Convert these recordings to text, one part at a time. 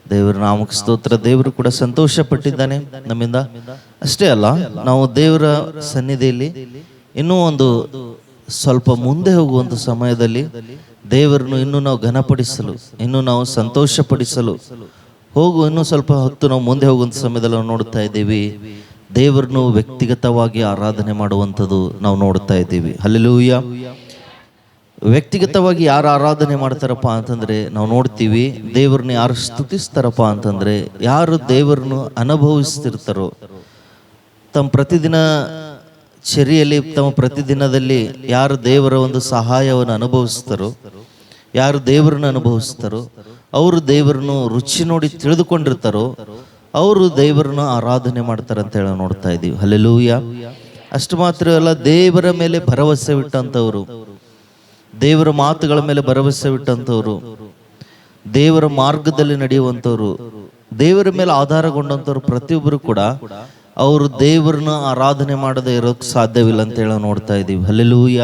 ದೇವರ ನಾಮಕ್ಕೆ ಸ್ತೋತ್ರ. ದೇವರು ಕೂಡ ಸಂತೋಷ ಪಟ್ಟಿದ್ದಾನೆ ನಮ್ಮಿಂದ. ಅಷ್ಟೇ ಅಲ್ಲ, ನಾವು ದೇವರ ಸನ್ನಿಧಿಯಲ್ಲಿ ಇನ್ನೂ ಒಂದು ಸ್ವಲ್ಪ ಮುಂದೆ ಹೋಗುವಂಥ ಸಮಯದಲ್ಲಿ ದೇವರನ್ನು ಇನ್ನೂ ನಾವು ಘನಪಡಿಸಲು, ಇನ್ನೂ ನಾವು ಸಂತೋಷ ಪಡಿಸಲು ಇನ್ನೂ ಸ್ವಲ್ಪ ಹೊತ್ತು ನಾವು ಮುಂದೆ ಹೋಗುವಂಥ ಸಮಯದಲ್ಲಿ ನಾವು ನೋಡ್ತಾ ಇದ್ದೀವಿ, ದೇವರನ್ನು ವ್ಯಕ್ತಿಗತವಾಗಿ ಆರಾಧನೆ ಮಾಡುವಂಥದ್ದು ನಾವು ನೋಡ್ತಾ ಇದ್ದೀವಿ. ಹಲ್ಲೆಲೂಯ. ವ್ಯಕ್ತಿಗತವಾಗಿ ಯಾರು ಆರಾಧನೆ ಮಾಡ್ತಾರಪ್ಪ ಅಂತಂದ್ರೆ ನಾವು ನೋಡ್ತೀವಿ, ದೇವರನ್ನ ಯಾರು ಸ್ತುತಿಸ್ತಾರಪ್ಪ ಅಂತಂದ್ರೆ ಯಾರು ದೇವರನ್ನು ಅನುಭವಿಸ್ತಿರ್ತಾರೋ, ತಮ್ಮ ಪ್ರತಿದಿನ ಚರ್ಯೆಯಲ್ಲಿ, ತಮ್ಮ ಪ್ರತಿದಿನದಲ್ಲಿ ಯಾರು ದೇವರ ಒಂದು ಸಹಾಯವನ್ನು ಅನುಭವಿಸ್ತಾರೋ, ಯಾರು ದೇವರನ್ನು ಅನುಭವಿಸ್ತಾರೋ, ಅವರು ದೇವರನ್ನು ರುಚಿ ನೋಡಿ ತಿಳಿದುಕೊಂಡಿರ್ತಾರೋ, ಅವರು ದೇವರನ್ನು ಆರಾಧನೆ ಮಾಡ್ತಾರೆ ಅಂತ ಹೇಳಿ ನೋಡ್ತಾ ಇದ್ದೀವಿ. ಹಲ್ಲೆಲೂಯ. ಅಷ್ಟು ಮಾತ್ರ ಅಲ್ಲ, ದೇವರ ಮೇಲೆ ಭರವಸೆ ಇಟ್ಟಂಥವ್ರು, ದೇವರ ಮಾತುಗಳ ಮೇಲೆ ಭರವಸೆ ಇಟ್ಟಂಥವ್ರು, ದೇವರ ಮಾರ್ಗದಲ್ಲಿ ನಡೆಯುವಂಥವ್ರು, ದೇವರ ಮೇಲೆ ಆಧಾರಗೊಂಡಂಥವ್ರು ಪ್ರತಿಯೊಬ್ಬರು ಕೂಡ ಅವರು ದೇವರನ್ನ ಆರಾಧನೆ ಮಾಡದೆ ಇರೋಕ್ಕೆ ಸಾಧ್ಯವಿಲ್ಲ ಅಂತ ಹೇಳಿ ನೋಡ್ತಾ ಇದ್ದೀವಿ. ಹಲ್ಲೆಲೂಯ.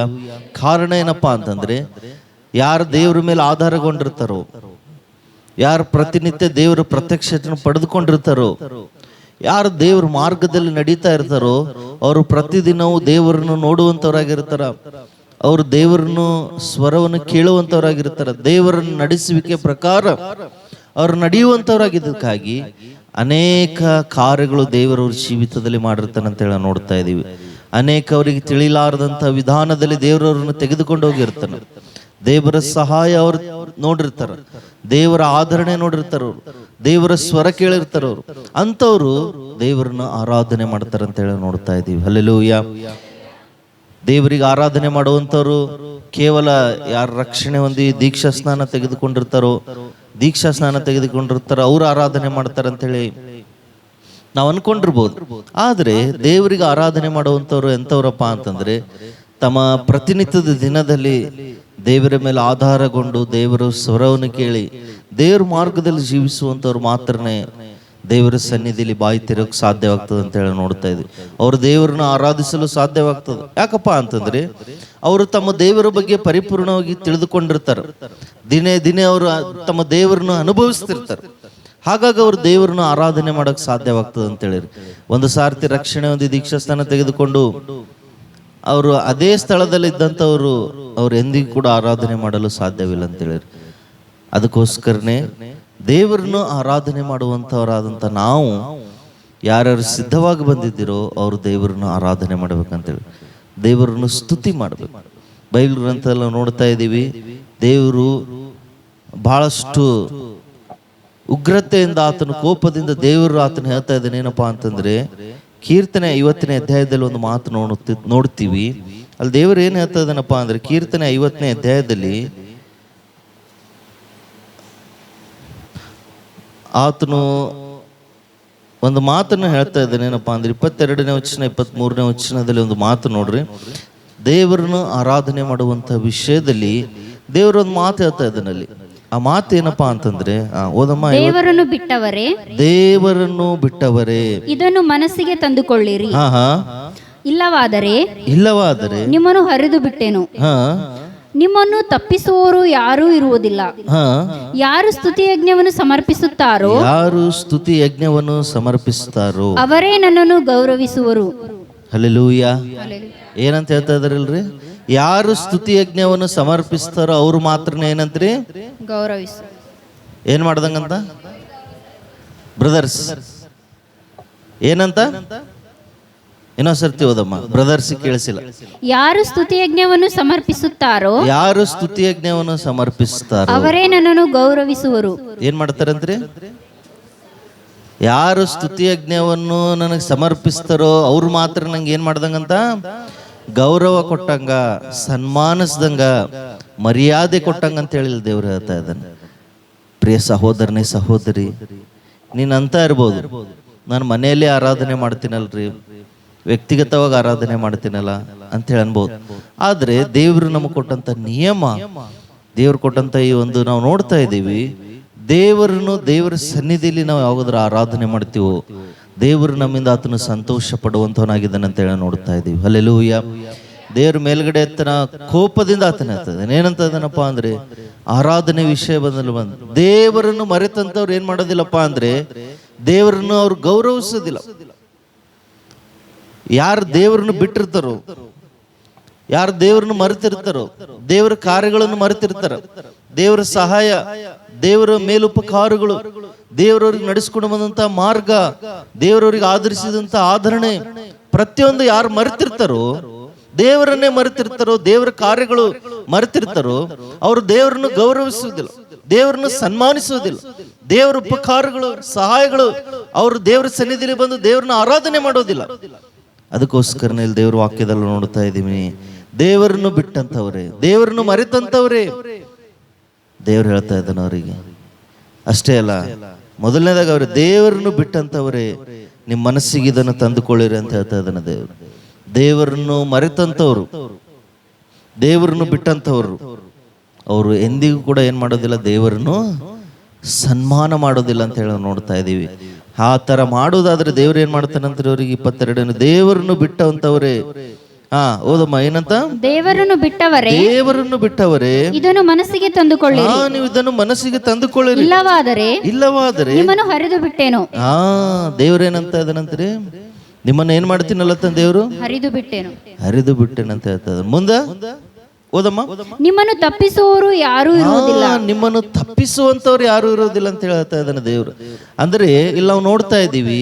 ಕಾರಣ ಏನಪ್ಪಾ ಅಂತಂದ್ರೆ, ಯಾರು ದೇವರ ಮೇಲೆ ಆಧಾರಗೊಂಡಿರ್ತಾರೋ, ಯಾರು ಪ್ರತಿನಿತ್ಯ ದೇವರ ಪ್ರತ್ಯಕ್ಷತೆಯನ್ನು ಪಡೆದುಕೊಂಡಿರ್ತಾರೋ, ಯಾರು ದೇವರ ಮಾರ್ಗದಲ್ಲಿ ನಡೀತಾ ಇರ್ತಾರೋ, ಅವರು ಪ್ರತಿದಿನವೂ ದೇವರನ್ನು ನೋಡುವಂಥವ್ರಾಗಿರ್ತಾರ, ಅವರು ದೇವರನ್ನು ಸ್ವರವನ್ನು ಕೇಳುವಂಥವ್ರಾಗಿರ್ತಾರ, ದೇವರನ್ನು ನಡೆಸುವಿಕೆ ಪ್ರಕಾರ ಅವರು ನಡೆಯುವಂಥವ್ರಾಗಿದ್ದಕ್ಕಾಗಿ ಅನೇಕ ಕಾರ್ಯಗಳು ದೇವರವ್ರ ಜೀವಿತದಲ್ಲಿ ಮಾಡಿರ್ತಾನೆ ಅಂತ ಹೇಳಿ ನೋಡ್ತಾ ಇದ್ದೀವಿ. ಅನೇಕ ಅವರಿಗೆ ತಿಳಿಲಾರದಂಥ ವಿಧಾನದಲ್ಲಿ ದೇವರವ್ರನ್ನ ತೆಗೆದುಕೊಂಡು ಹೋಗಿರ್ತಾನೆ. ದೇವರ ಸಹಾಯ ಅವ್ರು ನೋಡಿರ್ತಾರ, ದೇವರ ಆಧರಣೆ ನೋಡಿರ್ತಾರ, ದೇವರ ಸ್ವರ ಕೇಳಿರ್ತಾರ. ಅವರು ಅಂಥವ್ರು ದೇವರನ್ನ ಆರಾಧನೆ ಮಾಡ್ತಾರೆ ಅಂತ ಹೇಳಿ ನೋಡ್ತಾ ಇದ್ದೀವಿ. ಹಲ್ಲೆಲೂಯ. ದೇವರಿಗೆ ಆರಾಧನೆ ಮಾಡುವಂಥವ್ರು ಕೇವಲ ಯಾರ ರಕ್ಷಣೆ ಹೊಂದಿ ದೀಕ್ಷಾ ಸ್ನಾನ ತೆಗೆದುಕೊಂಡಿರ್ತಾರೋ, ಅವ್ರು ಆರಾಧನೆ ಮಾಡ್ತಾರೆ ಅಂತ ಹೇಳಿ ನಾವು ಅನ್ಕೊಂಡಿರ್ಬೋದು. ಆದ್ರೆ ದೇವರಿಗೆ ಆರಾಧನೆ ಮಾಡುವಂಥವ್ರು ಎಂಥವ್ರಪ್ಪ ಅಂತಂದ್ರೆ, ತಮ್ಮ ಪ್ರತಿನಿತ್ಯದ ದಿನದಲ್ಲಿ ದೇವರ ಮೇಲೆ ಆಧಾರಗೊಂಡು ದೇವರ ಸ್ವರವನ್ನು ಕೇಳಿ ದೇವರ ಮಾರ್ಗದಲ್ಲಿ ಜೀವಿಸುವಂಥವ್ರು ಮಾತ್ರನೇ ದೇವರ ಸನ್ನಿಧಿಯಲ್ಲಿ ಬಾಯಿ ತೆರೆಯೋಕೆ ಸಾಧ್ಯವಾಗ್ತದೆ ಅಂತ ಹೇಳಿ ನೋಡ್ತಾ ಇದ್ವಿ. ಅವರು ದೇವರನ್ನ ಆರಾಧಿಸಲು ಸಾಧ್ಯವಾಗ್ತದೆ. ಯಾಕಪ್ಪ ಅಂತಂದ್ರೆ, ಅವರು ತಮ್ಮ ದೇವರ ಬಗ್ಗೆ ಪರಿಪೂರ್ಣವಾಗಿ ತಿಳಿದುಕೊಂಡಿರ್ತಾರೆ. ದಿನೇ ದಿನೇ ಅವರು ತಮ್ಮ ದೇವರನ್ನು ಅನುಭವಿಸ್ತಿರ್ತಾರೆ. ಹಾಗಾಗಿ ಅವರು ದೇವರನ್ನು ಆರಾಧನೆ ಮಾಡೋಕೆ ಸಾಧ್ಯವಾಗ್ತದೆ ಅಂತ ಹೇಳಿರಿ. ಒಂದು ಸಾರ್ತಿ ರಕ್ಷಣೆ ಒಂದು ದೀಕ್ಷಾ ಸ್ಥಾನ ತೆಗೆದುಕೊಂಡು ಅವರು ಅದೇ ಸ್ಥಳದಲ್ಲಿ ಇದ್ದಂಥವ್ರು ಅವ್ರು ಎಂದಿಗೂ ಕೂಡ ಆರಾಧನೆ ಮಾಡಲು ಸಾಧ್ಯವಿಲ್ಲ ಅಂತ ಹೇಳಿರಿ. ಅದಕ್ಕೋಸ್ಕರನೇ ದೇವರನ್ನು ಆರಾಧನೆ ಮಾಡುವಂಥವರಾದಂಥ ನಾವು ಯಾರ್ಯಾರು ಸಿದ್ಧವಾಗಿ ಬಂದಿದ್ದೀರೋ ಅವರು ದೇವರನ್ನು ಆರಾಧನೆ ಮಾಡ್ಬೇಕಂತೇಳಿ, ದೇವರನ್ನು ಸ್ತುತಿ ಮಾಡ್ಬೇಕು. ಬೈಬಲ್ ಗ್ರಂಥದಲ್ಲಿ ನೋಡ್ತಾ ಇದ್ದೀವಿ, ದೇವರು ಬಹಳಷ್ಟು ಉಗ್ರತೆಯಿಂದ, ಆತನ ಕೋಪದಿಂದ ದೇವರು ಆತನ ಹೇಳ್ತಾ ಇದ್ದಾನೆ. ಏನಪ್ಪಾ ಅಂತಂದ್ರೆ, ಕೀರ್ತನೆ 50ನೇ ಅಧ್ಯಾಯದಲ್ಲಿ ಒಂದು ಮಾತು ನೋಡ್ತೀವಿ. ಅಲ್ಲಿ ದೇವರು ಏನ್ ಹೇಳ್ತಾ ಇದ್ದಾನಪ್ಪ ಅಂದ್ರೆ, ಕೀರ್ತನೆ 50ನೇ ಅಧ್ಯಾಯದಲ್ಲಿ ಆತನು ಒಂದು ಮಾತನ್ನು ಹೇಳ್ತಾ ಇದ್ದಾನೆ. ಏನಪ್ಪಾ ಅಂದ್ರೆ 22ನೇ ವಚನ 23ನೇ ವಚನದಲ್ಲಿ ಒಂದು ಮಾತು ನೋಡ್ರಿ. ದೇವರನ್ನು ಆರಾಧನೆ ಮಾಡುವಂತ ವಿಷಯದಲ್ಲಿ ದೇವರು ಒಂದು ಮಾತು ಹೇಳ್ತಾ ಇದ್ದಾನಲ್ಲಿ. ಆ ಮಾತು ಏನಪ್ಪಾ ಅಂತಂದ್ರೆ, ಓದಮ್ಮ. ದೇವರನ್ನು ಬಿಟ್ಟವರೇ ಇದನ್ನು ಮನಸ್ಸಿಗೆ ತಂದುಕೊಳ್ಳಿರಿ. ಇಲ್ಲವಾದರೆ ನಿಮ್ಮನ್ನು ಹರಿದು ಬಿಟ್ಟೆನು. ನಿಮ್ಮನ್ನು ತಪ್ಪಿಸುವವರು ಯಾರೂ ಇರುವುದಿಲ್ಲ. ಯಾರು ಸ್ತುತಿ ಯಜ್ಞವನ್ನು ಸಮರ್ಪಿಸುತ್ತಾರೋ ಅವರೇ ನನ್ನನ್ನು ಗೌರವಿಸುವರು. ಹಲ್ಲೆಲೂಯ. ಏನಂತ ಹೇಳ್ತಾ ಇದಾರಲ್ರಿ, ಯಾರು ಸ್ತುತಿ ಯಜ್ಞವನ್ನು ಸಮರ್ಪಿಸ್ತಾರೋ ಅವ್ರು ಮಾತ್ರನೇ ಏನಂತ್ರಿ, ಗೌರವಿಸು. ಏನ್ ಮಾಡ್ದಂಗಂತ ಬ್ರದರ್ಸ್, ಏನಂತ ಇನ್ನೊಂದ್ಸರ್ತಿ ಓದಮ್ಮ. ಬ್ರದರ್ಸ್ ಕೇಳಿಸಿಲ್ಲ. ಯಾರು ಸ್ತುತಿ ಯಜ್ಞವನ್ನು ಸಮರ್ಪಿಸುತ್ತಾರೋ ಅವರೇ ನನ್ನನ್ನು ಗೌರವಿಸುವರು. ಏನ್ ಮಾಡ್ತಾರಂತ್ರಿ, ಯಾರು ಸ್ತುತಿ ಯಜ್ಞವನ್ನು ನನಗೆ ಸಮರ್ಪಿಸ್ತಾರೋ ಅವ್ರು ಮಾತ್ರ ನಂಗೆ ಏನ್ ಮಾಡ್ದಂಗಂತ, ಗೌರವ ಕೊಟ್ಟಂಗ, ಸನ್ಮಾನಿಸ್ದಂಗ, ಮರ್ಯಾದೆ ಕೊಟ್ಟಂಗ ಅಂತ ಹೇಳಿ ದೇವ್ರು ಹೇಳ್ತಾ ಇದ್ದಾನೆ. ಪ್ರಿಯ ಸಹೋದರನೇ ಸಹೋದರಿ, ನೀನ್ ಅಂತ ಇರ್ಬೋದು, ನಾನು ಮನೆಯಲ್ಲೇ ಆರಾಧನೆ ಮಾಡ್ತೀನಲ್ರಿ, ವ್ಯಕ್ತಿಗತವಾಗಿ ಆರಾಧನೆ ಮಾಡ್ತೀನಲ್ಲ ಅಂತ ಹೇಳಿ ಅನ್ಬೋದು. ಆದ್ರೆ ದೇವ್ರು ನಮಗೆ ಕೊಟ್ಟಂತ ನಿಯಮ, ದೇವ್ರು ಕೊಟ್ಟಂತ ಈ ಒಂದು ನಾವು ನೋಡ್ತಾ ಇದ್ದೀವಿ, ದೇವರ ಸನ್ನಿಧಿಯಲ್ಲಿ ನಾವು ಯಾವಾಗಾದ್ರೂ ಆರಾಧನೆ ಮಾಡ್ತೀವೋ ದೇವರು ನಮ್ಮಿಂದ ಆತನು ಸಂತೋಷ ಪಡುವಂಥವನಾಗಿದ್ದಾನೆ ಅಂತ ಹೇಳಿ ನೋಡ್ತಾ ಇದ್ದೀವಿ. ಹಲ್ಲೆಲೂಯ. ದೇವ್ರ ಮೇಲ್ಗಡೆ ಆತನ ಕೋಪದಿಂದ ಆತನ ಹೇಳ್ತದೆ. ಏನಂತ ಅದನಪ್ಪ ಅಂದ್ರೆ ಆರಾಧನೆ ವಿಷಯ ಬಂದು ದೇವರನ್ನು ಮರೆತಂತವ್ರು ಏನ್ ಮಾಡೋದಿಲ್ಲಪ್ಪ ಅಂದ್ರೆ ದೇವರನ್ನು ಅವ್ರು ಗೌರವಿಸೋದಿಲ್ಲ. ಯಾರು ದೇವರನ್ನು ಬಿಟ್ಟಿರ್ತಾರೋ, ಯಾರು ದೇವರನ್ನು ಮರೆತಿರ್ತಾರೋ, ದೇವರ ಕಾರ್ಯಗಳನ್ನು ಮರೆತಿರ್ತಾರ, ದೇವರ ಸಹಾಯ, ದೇವರ ಮೇಲುಪಕಾರಗಳು, ದೇವರವ್ರಿಗೆ ನಡೆಸ್ಕೊಂಡು ಬಂದಂತ ಮಾರ್ಗ, ದೇವರವ್ರಿಗೆ ಆಧರಿಸಿದಂತ ಆಧರಣೆ, ಪ್ರತಿಯೊಂದು ಯಾರು ಮರೆತಿರ್ತಾರೋ, ದೇವರನ್ನೇ ಮರೆತಿರ್ತಾರೋ, ದೇವರ ಕಾರ್ಯಗಳು ಮರೆತಿರ್ತಾರೋ, ಅವರು ದೇವರನ್ನು ಗೌರವಿಸುವುದಿಲ್ಲ, ದೇವರನ್ನು ಸನ್ಮಾನಿಸುವುದಿಲ್ಲ, ದೇವರ ಉಪಕಾರಗಳು, ಸಹಾಯಗಳು, ಅವರು ದೇವರ ಸನ್ನಿಧಿಯಲ್ಲಿ ಬಂದು ದೇವರನ್ನ ಆರಾಧನೆ ಮಾಡೋದಿಲ್ಲ. ಅದಕ್ಕೋಸ್ಕರನೇ ಇಲ್ಲಿ ದೇವರ ವಾಕ್ಯದಲ್ಲಿ ನೋಡ್ತಾ ಇದ್ದೀವಿ, ದೇವರನ್ನು ಬಿಟ್ಟಂತವ್ರೆ, ದೇವರನ್ನು ಮರೆತಂತವ್ರೆ. ದೇವ್ರು ಹೇಳ್ತಾ ಇದ್ದಾನೆ ಅವರಿಗೆ. ಅಷ್ಟೇ ಅಲ್ಲ, ಮೊದಲನೇದಾಗ ಅವ್ರು ದೇವರನ್ನು ಬಿಟ್ಟಂತವ್ರೆ, ನಿಮ್ಮ ಮನಸ್ಸಿಗೆ ಇದನ್ನು ತಂದುಕೊಳ್ಳಿರಿ ಅಂತ ಹೇಳ್ತಾ ಇದ್ದಾನೆ ದೇವರು. ದೇವರನ್ನು ಮರೆತಂತವ್ರು, ದೇವರನ್ನು ಬಿಟ್ಟಂತವ್ರು, ಅವರು ಎಂದಿಗೂ ಕೂಡ ಏನ್ ಮಾಡೋದಿಲ್ಲ, ದೇವರನ್ನು ಸನ್ಮಾನ ಮಾಡೋದಿಲ್ಲ ಅಂತ ಹೇಳಿ ನೋಡ್ತಾ ಇದ್ದೀವಿ. ಆ ತರ ಮಾಡೋದಾದ್ರೆ ದೇವ್ರು ಏನ್ ಮಾಡ್ತಾನಂತ ಅವ್ರಿಗೆ 22 ದೇವರನ್ನು ಬಿಟ್ಟಂತವ್ರೆ. ಓದಮ್ಮ, ಏನಂತ? ದೇವರನ್ನು ಬಿಟ್ಟವರೇ, ದೇವರನ್ನು ಬಿಟ್ಟವರೇ ಇದನ್ನು ಮನಸ್ಸಿಗೆ ತಂದುಕೊಳ್ಳಿರಿ. ನೀವು ಇದನ್ನು ಮನಸ್ಸಿಗೆ ತಂದುಕೊಳ್ಳಿರಿ, ಇಲ್ಲವಾದರೆ ನಿಮ್ಮನ್ನು ಹರಿದು ಬಿಟ್ಟೇನು. ದೇವ್ರೇನಂತ ಇದನಂತ್ರಿ, ನಿಮ್ಮನ್ನ ಏನ್ ಮಾಡ್ತೀನಲ್ಲ ದೇವ್ರು ಹರಿದು ಬಿಟ್ಟೇನು, ಹರಿದು ಬಿಟ್ಟೇನಂತ ಹೇಳ್ತಾ ಇದ್ದಾನೆ. ಮುಂದೆ ಓದಮ್ಮ. ನಿಮ್ಮನ್ನು ತಪ್ಪಿಸುವವರು ಯಾರು ಇರುವುದಿಲ್ಲ, ನಿಮ್ಮನ್ನು ತಪ್ಪಿಸುವಂತವ್ರು ಯಾರು ಇರೋದಿಲ್ಲ ಅಂತ ಹೇಳ್ತಾ ಇದ್ದಾನೆ ದೇವ್ರು. ಅಂದ್ರೆ ಇಲ್ಲಿ ನಾವು ನೋಡ್ತಾ ಇದ್ದೀವಿ,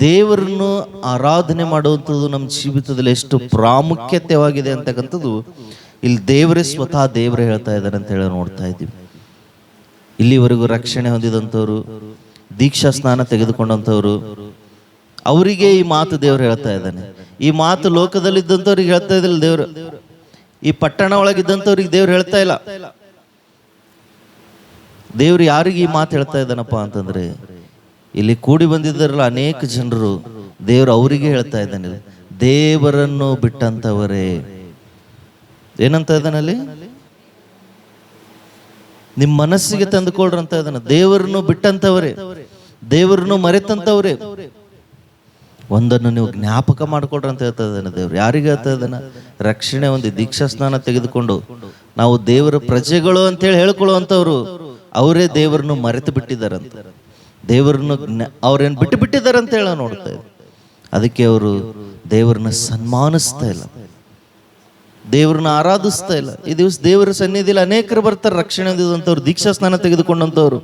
ದೇವರನ್ನು ಆರಾಧನೆ ಮಾಡುವಂಥದ್ದು ನಮ್ಮ ಜೀವಿತದಲ್ಲಿ ಎಷ್ಟು ಪ್ರಾಮುಖ್ಯತೆವಾಗಿದೆ ಅಂತಕ್ಕಂಥದ್ದು ಇಲ್ಲಿ ದೇವರೇ ಸ್ವತಃ ದೇವರೇ ಹೇಳ್ತಾ ಇದ್ದಾರೆ ಅಂತ ಹೇಳಿ ನೋಡ್ತಾ ಇದ್ದೀವಿ. ಇಲ್ಲಿವರೆಗೂ ರಕ್ಷಣೆ ಹೊಂದಿದಂಥವ್ರು, ದೀಕ್ಷಾ ಸ್ನಾನ ತೆಗೆದುಕೊಂಡಂಥವ್ರು, ಅವರಿಗೆ ಈ ಮಾತು ದೇವ್ರು ಹೇಳ್ತಾ ಇದ್ದಾನೆ. ಈ ಮಾತು ಲೋಕದಲ್ಲಿದ್ದಂಥವ್ರಿಗೆ ಹೇಳ್ತಾ ಇದ್ದಿಲ್ಲ ದೇವ್ರು, ಈ ಪಟ್ಟಣ ಒಳಗಿದ್ದಂಥವ್ರಿಗೆ ದೇವ್ರು ಹೇಳ್ತಾ ಇಲ್ಲ. ದೇವ್ರು ಯಾರಿಗೆ ಈ ಮಾತು ಹೇಳ್ತಾ ಇದ್ದಾನಪ್ಪ ಅಂತಂದ್ರೆ, ಇಲ್ಲಿ ಕೂಡಿ ಬಂದಿದ್ದಾರಲ್ಲ ಅನೇಕ ಜನರು, ದೇವ್ರು ಅವರಿಗೆ ಹೇಳ್ತಾ ಇದ್ದಾನೆ, ದೇವರನ್ನು ಬಿಟ್ಟಂತವರೇ. ಏನಂತ ಇದ್ದಾನಲ್ಲಿ? ನಿಮ್ಮ ಮನಸ್ಸಿಗೆ ತಂದುಕೊಳ್ರಿ ಅಂತ ಇದ್ದಾನೆ. ದೇವರನ್ನು ಬಿಟ್ಟಂತವರೇ, ದೇವರನ್ನು ಮರೆತಂತವ್ರೆ, ಒಂದನ್ನು ನೀವು ಜ್ಞಾಪಕ ಮಾಡ್ಕೊಳ್ರಿ ಅಂತ ಹೇಳ್ತಾ ಇದ್ದಾನೆ ದೇವ್ರು. ಯಾರಿಗೆ ಹೇಳ್ತಾ ಇದ್ದಾನೆ? ರಕ್ಷಣೆ ಹೊಂದಿ ದೀಕ್ಷಾ ಸ್ನಾನ ತೆಗೆದುಕೊಂಡು ನಾವು ದೇವರ ಪ್ರಜೆಗಳು ಅಂತೇಳಿ ಹೇಳ್ಕೊಳ್ಳುವಂಥವ್ರು, ಅವರೇ ದೇವರನ್ನು ಮರೆತು ಬಿಟ್ಟಿದ್ದಾರಂತ, ದೇವರನ್ನು ಅವ್ರೇನು ಬಿಟ್ಟು ಬಿಟ್ಟಿದ್ದಾರೆ ಅಂತ ಹೇಳಿ ನೋಡ್ತಾ ಇದ್ದಾರೆ. ಅದಕ್ಕೆ ಅವರು ದೇವರನ್ನ ಸನ್ಮಾನಿಸ್ತಾ ಇಲ್ಲ, ದೇವ್ರನ್ನ ಆರಾಧಿಸ್ತಾ ಇಲ್ಲ. ಈ ದಿವಸ ದೇವರ ಸನ್ನಿಧಿಯಲ್ಲಿ ಅನೇಕರು ಬರ್ತಾರೆ, ರಕ್ಷಣೆ ಹೊಂದಿದಂಥವ್ರು, ದೀಕ್ಷಾ ಸ್ನಾನ ತೆಗೆದುಕೊಂಡಂಥವ್ರು,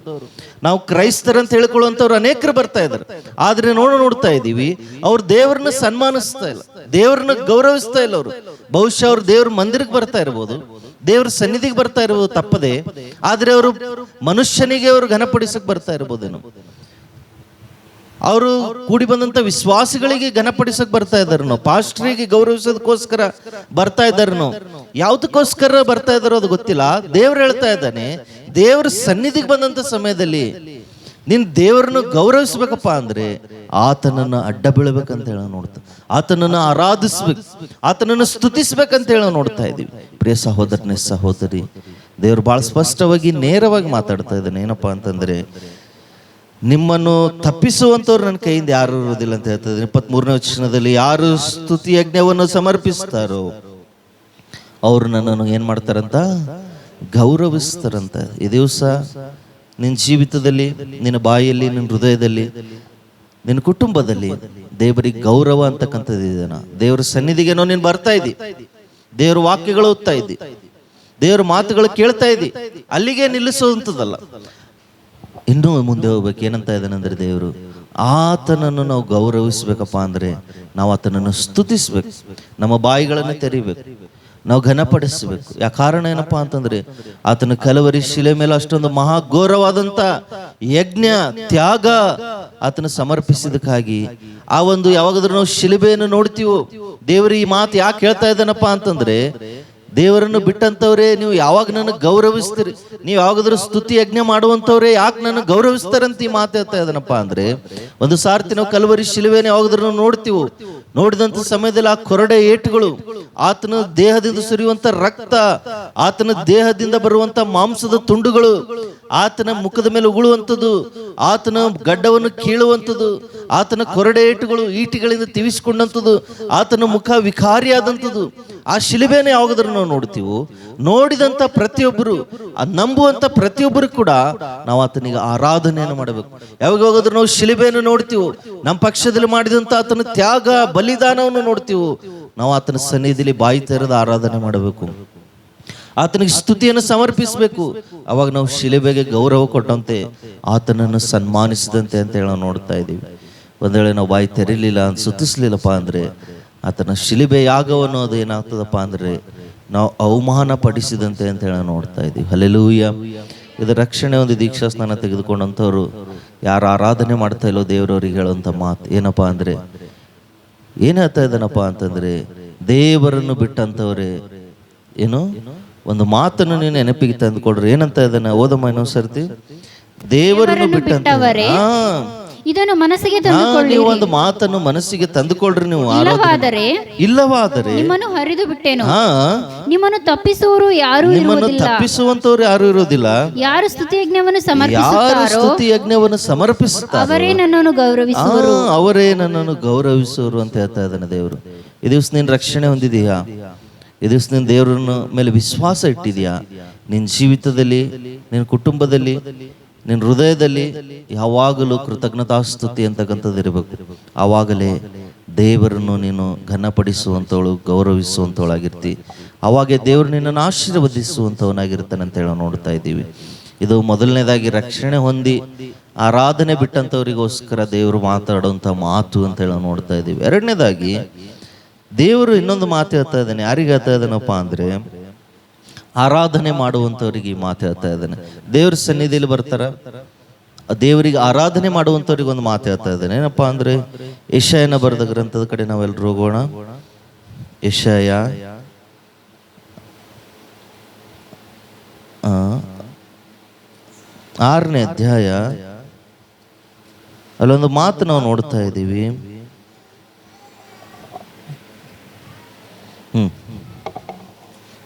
ನಾವು ಕ್ರೈಸ್ತರು ಅಂತ ಹೇಳ್ಕೊಳ್ಳುವಂಥವ್ರು ಅನೇಕರು ಬರ್ತಾ ಇದ್ದಾರೆ. ಆದ್ರೆ ನೋಡ್ತಾ ಇದ್ದೀವಿ, ಅವ್ರು ದೇವರನ್ನ ಸನ್ಮಾನಿಸ್ತಾ ಇಲ್ಲ, ದೇವರನ್ನ ಗೌರವಿಸ್ತಾ ಇಲ್ಲ. ಅವರು ಬಹುಶಃ ಅವ್ರು ದೇವ್ರ ಮಂದಿರಕ್ಕೆ ಬರ್ತಾ ಇರ್ಬೋದು, ದೇವ್ರ ಸನ್ನಿಧಿಗೆ ಬರ್ತಾ ಇರ್ಬೋದು ತಪ್ಪದೆ, ಆದ್ರೆ ಅವರು ಮನುಷ್ಯನಿಗೆ ಅವರು ಘನಪಡಿಸಕ್ ಬರ್ತಾ ಇರ್ಬೋದೇನೋ, ಅವರು ಕೂಡಿ ಬಂದಂತ ವಿಶ್ವಾಸಿಗಳಿಗೆ ಘನಪಡಿಸಕ್ ಬರ್ತಾ ಇದ್ದಾರನೋ, ಪಾಸ್ಟ್ರಿಗೆ ಗೌರವಿಸೋದಕ್ಕೋಸ್ಕರ ಬರ್ತಾ ಇದ್ದಾರನೋ, ಯಾವ್ದಕ್ಕೋಸ್ಕರ ಬರ್ತಾ ಇದ್ದಾರೋ ಅದು ಗೊತ್ತಿಲ್ಲ. ದೇವ್ರು ಹೇಳ್ತಾ ಇದ್ದಾನೆ, ದೇವ್ರ ಸನ್ನಿಧಿಗೆ ಬಂದಂತ ಸಮಯದಲ್ಲಿ ನೀನ್ ದೇವರನ್ನು ಗೌರವಿಸ್ಬೇಕಪ್ಪ ಅಂದ್ರೆ ಆತನನ್ನು ಅಡ್ಡ ಬೀಳ್ಬೇಕಂತ ಹೇಳ ನೋಡ್ತಾ, ಆತನನ್ನು ಆರಾಧಿಸ್ಬೇಕು, ಆತನನ್ನು ಸ್ತುತಿಸ್ಬೇಕಂತ ಹೇಳ ನೋಡ್ತಾ ಇದೀವಿ. ಪ್ರಿಯ ಸಹೋದರನೇ ಸಹೋದರಿ, ದೇವ್ರು ಬಹಳ ಸ್ಪಷ್ಟವಾಗಿ ನೇರವಾಗಿ ಮಾತಾಡ್ತಾ ಇದ್ದಾನೆ. ಏನಪ್ಪಾ ಅಂತಂದ್ರೆ, ನಿಮ್ಮನ್ನು ತಪ್ಪಿಸುವಂತವ್ರು ನನ್ನ ಕೈಯಿಂದ ಯಾರು ಇರೋದಿಲ್ಲ ಅಂತ ಹೇಳ್ತದೆ. 23ನೇ ವಚನದಲ್ಲಿ, ಯಾರು ಸ್ತುತಿ ಯಜ್ಞವನ್ನು ಸಮರ್ಪಿಸ್ತಾರೋ ಅವರು ನನ್ನನ್ನು ಏನ್ ಮಾಡ್ತಾರಂತ? ಗೌರವಿಸ್ತಾರಂತ. ಈ ದಿವಸ ನಿನ್ನ ಜೀವಿತದಲ್ಲಿ, ನಿನ್ನ ಬಾಯಲ್ಲಿ, ನಿನ್ನ ಹೃದಯದಲ್ಲಿ, ನಿನ್ನ ಕುಟುಂಬದಲ್ಲಿ ದೇವರಿಗೆ ಗೌರವ ಅಂತಕ್ಕಂಥದ್ದು ಇದೆನಾ? ದೇವರ ಸನ್ನಿಧಿಗೇನೋ ನೀನು ಬರ್ತಾ ಇದ್ದಿ, ದೇವರ ವಾಕ್ಯಗಳು ಓದ್ತಾ ಇದ್ದಿ, ದೇವರ ಮಾತುಗಳು ಕೇಳ್ತಾ ಇದ್ದಿ, ಅಲ್ಲಿಗೆ ನಿಲ್ಲಿಸುವಂಥದ್ದಲ್ಲ, ಇನ್ನೂ ಮುಂದೆ ಹೋಗ್ಬೇಕು. ಏನಂತ ಇದ್ದಾನೆ ಅಂದ್ರೆ ದೇವರು, ಆತನನ್ನು ನಾವು ಗೌರವಿಸ್ಬೇಕಪ್ಪ ಅಂದ್ರೆ ನಾವು ಆತನನ್ನು ಸ್ತುತಿಸ್ಬೇಕು, ನಮ್ಮ ಬಾಯಿಗಳನ್ನು ತೆರಿಬೇಕು, ನಾವು ಘನಪಡಿಸ್ಬೇಕು. ಕಾರಣ ಏನಪ್ಪಾ ಅಂತಂದ್ರೆ, ಆತನ ಕಲವರಿ ಶಿಲೆ ಮೇಲೆ ಅಷ್ಟೊಂದು ಮಹಾಘೋರವಾದಂತ ಯಜ್ಞ ತ್ಯಾಗ ಆತನ ಸಮರ್ಪಿಸಿದಕ್ಕಾಗಿ ಆ ಒಂದು ಯಾವಾಗಾದ್ರೂ ನಾವು ಶಿಲುಬೆಯನ್ನು ನೋಡ್ತೀವೋ, ದೇವರು ಈ ಮಾತು ಯಾಕೆ ಹೇಳ್ತಾ ಇದ್ದಾನಪ್ಪ ಅಂತಂದ್ರೆ, ದೇವರನ್ನು ಬಿಟ್ಟಂತವ್ರೆ ನೀವು ಯಾವಾಗ ನನಗೆ ಗೌರವಿಸ್ತೀರಿ, ನೀವು ಯಾವಾಗಾದ್ರೂ ಸ್ತುತಿ ಯಜ್ಞ ಮಾಡುವಂತವ್ರೆ ಯಾಕೆ ನನ್ನ ಗೌರವಿಸ್ತಾರಂತ ಈ ಮಾತು ಹೇಳ್ತಾ ಇದ್ದಾನಪ್ಪ ಅಂದ್ರೆ, ಒಂದು ಸಾರ್ತಿ ನಾವು ಕಲ್ವರಿ ಶಿಲುವೆನ ಯಾವಾಗಾದ್ರೂ ನೋಡ್ತೀವೋ, ನೋಡಿದಂತ ಸಮಯದಲ್ಲಿ ಆ ಕೊರಡೆ ಏಟುಗಳು, ಆತನ ದೇಹದಿಂದ ಸುರಿಯುವಂತ ರಕ್ತ, ಆತನ ದೇಹದಿಂದ ಬರುವಂತ ಮಾಂಸದ ತುಂಡುಗಳು, ಆತನ ಮುಖದ ಮೇಲೆ ಉಗುಳುವಂಥದ್ದು, ಆತನ ಗಡ್ಡವನ್ನು ಕೀಳುವಂಥದ್ದು, ಆತನ ಕೊರಡೆ ಏಟುಗಳು ಈಟಿಗಳಿಂದ ತಿವಿಸಿಕೊಂಡಂಥದ್ದು, ಆತನ ಮುಖ ವಿಕಾರಿಯಾದಂಥದ್ದು, ಆ ಶಿಲುಬೆನ ಯಾವಾಗಾದ್ರೂ ನಾವು ನೋಡ್ತೀವೋ, ನೋಡಿದಂತ ಪ್ರತಿಯೊಬ್ಬರು, ನಂಬುವಂತ ಪ್ರತಿಯೊಬ್ಬರು ಕೂಡ ನಾವು ಆತನಿಗೆ ಆರಾಧನೆಯನ್ನು ಮಾಡಬೇಕು. ಯಾವಾಗಾದ್ರೂ ನಾವು ಶಿಲುಬೆಯನ್ನು ನೋಡ್ತೀವೋ, ನಮ್ಮ ಪಕ್ಷದಲ್ಲಿ ಮಾಡಿದಂತ ಆತನ ತ್ಯಾಗ ಬಲಿದಾನವನ್ನು ನೋಡ್ತೀವೋ, ನಾವು ಆತನ ಸನ್ನಿಧಿಯಲ್ಲಿ ಬಾಯಿ ತೆರೆದು ಆರಾಧನೆ ಮಾಡಬೇಕು, ಆತನಿಗೆ ಸ್ತುತಿಯನ್ನು ಸಮರ್ಪಿಸಬೇಕು. ಅವಾಗ ನಾವು ಶಿಲುಬೆಗೆ ಗೌರವ ಕೊಟ್ಟಂತೆ, ಆತನನ್ನು ಸನ್ಮಾನಿಸಿದಂತೆ ಅಂತೇಳಿ ನಾವು ನೋಡ್ತಾ ಇದ್ದೀವಿ. ಒಂದ್ ವೇಳೆ ನಾವು ಬಾಯಿ ತೆರೀಲಿಲ್ಲ, ಸ್ತುತಿಸ್ಲಿಲ್ಲಪ್ಪ ಅಂದ್ರೆ, ಆತನ ಶಿಲುಬೆ ಯಾಗವನ್ನು ಅದು ಏನಾಗ್ತದಪ್ಪ ಅಂದ್ರೆ ನಾವು ಅವಮಾನ ಪಡಿಸಿದಂತೆ ಅಂತೇಳಿ ನಾವು ನೋಡ್ತಾ ಇದ್ದೀವಿ. ಹಲ್ಲೆಲೂಯಾ. ಇದು ರಕ್ಷಣೆ ಒಂದು ದೀಕ್ಷಾ ಸ್ನಾನ ತೆಗೆದುಕೊಂಡಂಥವ್ರು ಯಾರು ಆರಾಧನೆ ಮಾಡ್ತಾ ಇಲ್ಲೋ ದೇವರವ್ರಿಗೆ ಹೇಳುವಂಥ ಮಾತು ಏನಪ್ಪ ಅಂದ್ರೆ, ಏನ್ ಹೇಳ್ತಾ ಇದ್ದಾನಪ್ಪ ಅಂತಂದ್ರೆ, ದೇವರನ್ನು ಬಿಟ್ಟಂಥವ್ರೆ ಏನು ಒಂದು ಮಾತನ್ನು ನೀನು ನೆನಪಿಗೆ ತಂದುಕೊಡ್ರಿ. ಏನಂತ ಇದನ್ನ ಓದಮ್ಮ ಇನ್ನೊಂದ್ಸರ್ತಿ. ದೇವರನ್ನು ಬಿಟ್ಟಂತವರೇ ಇದನ್ನು ಮನಸ್ಸಿಗೆ ತಂದುಕೊಳ್ಳಿ. ನೀವು ಒಂದು ಮಾತನ್ನು ಮನಸ್ಸಿಗೆ ತಂದುಕೊಳ್ಳ್ರಿ. ನೀವು ಇಲ್ಲವಾದರೆ ನಿಮ್ಮನ್ನು ಹರಿದು ಬಿಟ್ಟೇನು. ನಿಮ್ಮನ್ನು ತಪ್ಪಿಸುವವರು ಯಾರು ಇರುವುದಿಲ್ಲ. ತಪ್ಪಿಸುವಂತವ್ರು ಯಾರು ಇರೋದಿಲ್ಲ. ಯಾರು ಸ್ತುತಿ ಯಜ್ಞವನ್ನು ಸಮರ್ಪಿಸುತ್ತಾರೋ ಅವರೇ ನನ್ನನ್ನು ಗೌರವಿಸುವರು. ಅವರೇ ನನ್ನನ್ನು ಗೌರವಿಸುವರು ಅಂತ ಹೇಳ್ತಾ ಇದ್ದಾನೆ ದೇವರು. ಈ ದಿವಸ ನೀನು ರಕ್ಷಣೆ ಹೊಂದಿದೀಯಾ? ಈ ದಿವಸ ನೀನು ದೇವರನ್ನ ಮೇಲೆ ವಿಶ್ವಾಸ ಇಟ್ಟಿದೆಯಾ? ನಿನ್ನ ಜೀವಿತದಲ್ಲಿ, ನಿನ್ನ ಕುಟುಂಬದಲ್ಲಿ, ನಿನ್ನ ಹೃದಯದಲ್ಲಿ ಯಾವಾಗಲೂ ಕೃತಜ್ಞತಾಸ್ತುತಿ ಅಂತಕ್ಕಂಥದ್ದು ಇರಬೇಕು. ಆವಾಗಲೇ ದೇವರನ್ನು ನೀನು ಘನಪಡಿಸುವಂಥವಳು, ಗೌರವಿಸುವಂಥವಳಾಗಿರ್ತಿ. ಅವಾಗೇ ದೇವರು ನಿನ್ನನ್ನು ಆಶೀರ್ವದಿಸುವಂಥವನಾಗಿರ್ತಾನೆ ಅಂತ ಹೇಳಿ ನೋಡ್ತಾ ಇದ್ದೀವಿ. ಇದು ಮೊದಲನೇದಾಗಿ ರಕ್ಷಣೆ ಹೊಂದಿ ಆರಾಧನೆ ಬಿಟ್ಟಂಥವರಿಗೋಸ್ಕರ ದೇವರು ಮಾತಾಡುವಂಥ ಮಾತು ಅಂತ ಹೇಳಿ ನೋಡ್ತಾ ಇದ್ದೀವಿ. ಎರಡನೇದಾಗಿ ದೇವರು ಇನ್ನೊಂದು ಮಾತು ಹೇಳ್ತಾ ಇದ್ದಾನೆ. ಯಾರಿಗೆ ಹೇಳ್ತಾ ಇದ್ದಾನಪ್ಪ ಅಂದ್ರೆ, ಆರಾಧನೆ ಮಾಡುವಂಥವ್ರಿಗೆ ಈ ಮಾತು ಹೇಳ್ತಾ ಇದ್ದಾನೆ. ದೇವ್ರ ಸನ್ನಿಧಿಯಲ್ಲಿ ಬರ್ತಾರ, ದೇವರಿಗೆ ಆರಾಧನೆ ಮಾಡುವಂಥವ್ರಿಗೆ ಒಂದು ಮಾತು ಹೇಳ್ತಾ ಇದ್ದಾನೆ. ಏನಪ್ಪಾ ಅಂದ್ರೆ, ಯೆಶಾಯನ ಬರೆದ ಗ್ರಂಥದ ಕಡೆ ನಾವೆಲ್ಲರೂ ಹೋಗೋಣ. ಯೆಶಾಯ 6ನೇ ಅಧ್ಯಾಯ, ಅಲ್ಲೊಂದು ಮಾತು ನಾವು ನೋಡ್ತಾ ಇದ್ದೀವಿ.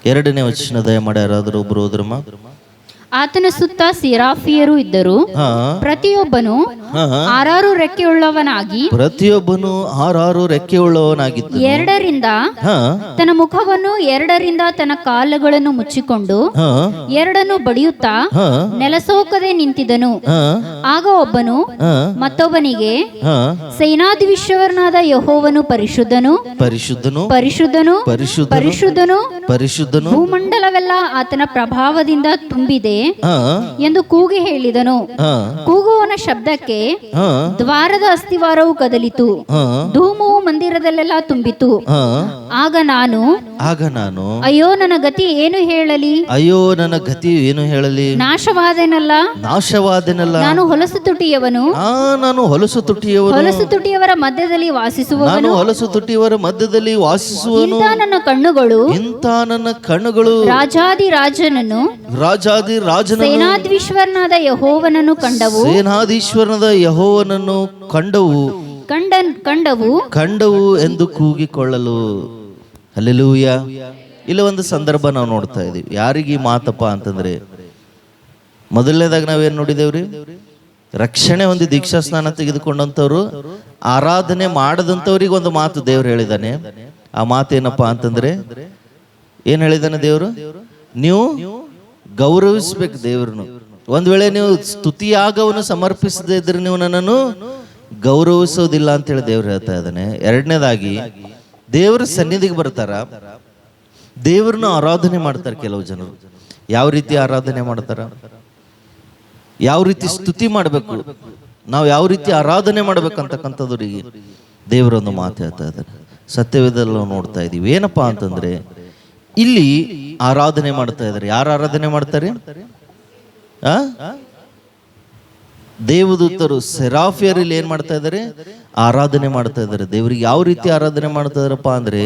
2ನೇ ವಚನ ದಯಮಾಡಿ ಯಾರಾದರೂ ಒಬ್ರು ಹೋದ್ರಮ್ಮ. ಆತನ ಸುತ್ತ ಸಿರಾಫಿಯರು ಇದ್ದರು. ಪ್ರತಿಯೊಬ್ಬನು 6 ರೆಕ್ಕೆಯುಳ್ಳವನಾಗಿ ಎರಡರಿಂದ ತನ್ನ ಮುಖವನ್ನು, ಎರಡರಿಂದ ತನ್ನ ಕಾಲುಗಳನ್ನು ಮುಚ್ಚಿಕೊಂಡು ಎರಡನ್ನು ಬಡಿಯುತ್ತಾ ನೆಲಸೋಕದೆ ನಿಂತಿದ್ದನು. ಆಗ ಒಬ್ಬನು ಮತ್ತೊಬ್ಬನಿಗೆ, ಸೇನಾಧೀಶ್ವರನಾದ ಯೆಹೋವನು ಪರಿಶುದ್ಧನು, ಪರಿಶುದ್ಧನು, ಪರಿಶುದ್ಧನು, ಪರಿಶುದ್ಧನು, ಪರಿಶುದ್ಧನು, ಭೂಮಂಡಲವೆಲ್ಲ ಆತನ ಪ್ರಭಾವದಿಂದ ತುಂಬಿದೆ ಎಂದು ಕೂಗಿ ಹೇಳಿದನು. ಕೂಗುವನ ಶಬ್ದಕ್ಕೆ ದ್ವಾರದ ಅಸ್ತಿವಾರವು ಕದಲಿತು, ಧೂಮವು ಮಂದಿರದಲ್ಲೆಲ್ಲ ತುಂಬಿತು. ಆಗ ನಾನು ಅಯ್ಯೋ ನನ್ನ ಗತಿ ಏನು ಹೇಳಲಿ, ಅಯ್ಯೋ ನನ್ನ ಗತಿ ಏನು ಹೇಳಲಿ, ನಾಶವಾದೆನಲ್ಲ, ನಾನು ಹೊಲಸು ತುಟಿಯವನು, ಹೊಲಸು ತುಟಿಯವರ ಮಧ್ಯದಲ್ಲಿ ವಾಸಿಸುವವನು, ಇಂಥ ನನ್ನ ಕಣ್ಣುಗಳು ರಾಜಾದಿರಾಜನನ್ನು, ಸೇನಾಧೀಶ್ವರನಾದ ಯೆಹೋವನನ್ನು ಕಂಡವು ಎಂದು ಕೂಗಿಕೊಳ್ಳಲು. ಹಲ್ಲೆಲೂಯಾ. ಇಲ್ಲ ಒಂದು ಸಂದರ್ಭ ನಾವು ನೋಡ್ತಾ ಇದೀವಿ. ಯಾರಿಗೆ ಮಾತಪ್ಪ ಅಂತಂದ್ರೆ, ಮೊದಲನೇದಾಗ ನಾವೇನ್ ನೋಡಿದೇವ್ರಿ, ರಕ್ಷಣೆ ಒಂದು ದೀಕ್ಷಾ ಸ್ನಾನ ತೆಗೆದುಕೊಂಡಂತವ್ರು, ಆರಾಧನೆ ಮಾಡದಂತವ್ರಿಗೆ ಒಂದು ಮಾತು ದೇವ್ರು ಹೇಳಿದಾನೆ. ಆ ಮಾತೇನಪ್ಪಾ ಅಂತಂದ್ರೆ, ಏನ್ ಹೇಳಿದಾನೆ ದೇವ್ರು? ನೀವು ಗೌರವಿಸ್ಬೇಕು ದೇವ್ರನ್ನು. ಒಂದ್ ವೇಳೆ ನೀವು ಸ್ತುತಿಯಾಗವನ್ನು ಸಮರ್ಪಿಸದೇ ಇದ್ರೆ ನೀವು ನನ್ನನ್ನು ಗೌರವಿಸೋದಿಲ್ಲ ಅಂತ ಹೇಳಿ ದೇವ್ರು ಹೇಳ್ತಾ ಇದ್ದಾನೆ. ಎರಡನೇದಾಗಿ ದೇವರ ಸನ್ನಿಧಿಗೆ ಬರ್ತಾರ, ದೇವ್ರನ್ನ ಆರಾಧನೆ ಮಾಡ್ತಾರೆ. ಕೆಲವು ಜನರು ಯಾವ ರೀತಿ ಆರಾಧನೆ ಮಾಡ್ತಾರ, ಯಾವ ರೀತಿ ಸ್ತುತಿ ಮಾಡ್ಬೇಕು, ನಾವು ಯಾವ ರೀತಿ ಆರಾಧನೆ ಮಾಡ್ಬೇಕಂತಕ್ಕಂಥದ್ರಿಗೆ ದೇವರೊಂದು ಮಾತು ಹೇಳ್ತಾ ಇದ್ದಾರೆ. ಸತ್ಯವೇದದಲ್ಲಿ ನಾವು ನೋಡ್ತಾ ಇದೀವಿ. ಏನಪ್ಪಾ ಅಂತಂದ್ರೆ, ಇಲ್ಲಿ ಆರಾಧನೆ ಮಾಡ್ತಾ ಇದ್ದಾರೆ. ಯಾರು ಆರಾಧನೆ ಮಾಡ್ತಾರೆ? ದೇವದೂತರು, ಸೆರಾಫಿಯರು ಇಲ್ಲಿ ಏನ್ ಮಾಡ್ತಾ ಇದ್ದಾರೆ? ಆರಾಧನೆ ಮಾಡ್ತಾ ಇದ್ದಾರೆ. ದೇವರಿಗೆ ಯಾವ ರೀತಿ ಆರಾಧನೆ ಮಾಡ್ತಾ ಇದಾರಪ್ಪ ಅಂದ್ರೆ,